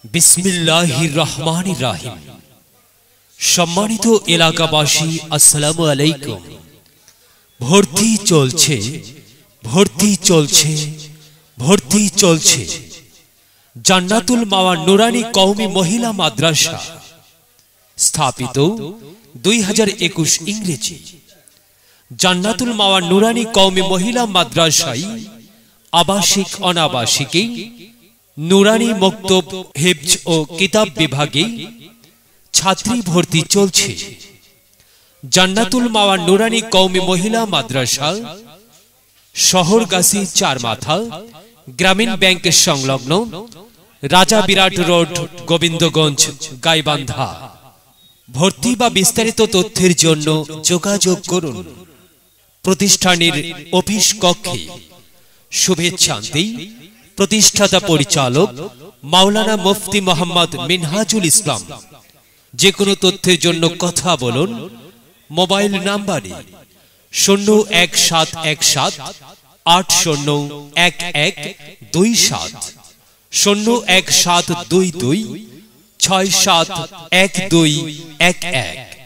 বিসমিল্লাহির রহমানির রহিম। সম্মানিত এলাকাবাসী, আসসালামু আলাইকুম। ভর্তি চলছে, ভর্তি চলছে, ভর্তি চলছে। জান্নাতুল মাওয়া নুরানি কওমি মহিলা মাদ্রাসা স্থাপিত 2021 ইংরেজি। জান্নাতুল মাওয়া নুরানি কওমি মহিলা মাদ্রাসায় আবাসিক অনাবাসিকে নুরানি মক্তব হিফজ ও কিতাব বিভাগে ছাত্রী ভর্তি চলছে। জান্নাতুল মাওয়া নুরানি কওমি মহিলা মাদ্রাসা শহরগাছি চারমাথা গ্রামীণ ব্যাংকের সংলগ্ন রাজা বিরাট রোড, গোবিন্দগঞ্জ, গাইবান্ধা। ভর্তি বা বিস্তারিত তথ্যের জন্য যোগাযোগ করুন প্রতিষ্ঠানের অফিস কক্ষে। শুভেচ্ছান্তি প্রতিষ্ঠাতা পরিচালক মাওলানা মুফতি মোহাম্মদ মিনহাজুল ইসলাম। যে কোনো তথ্যের জন্য কথা বলুন মোবাইল নাম্বারে 01717 801127, 01722 671211।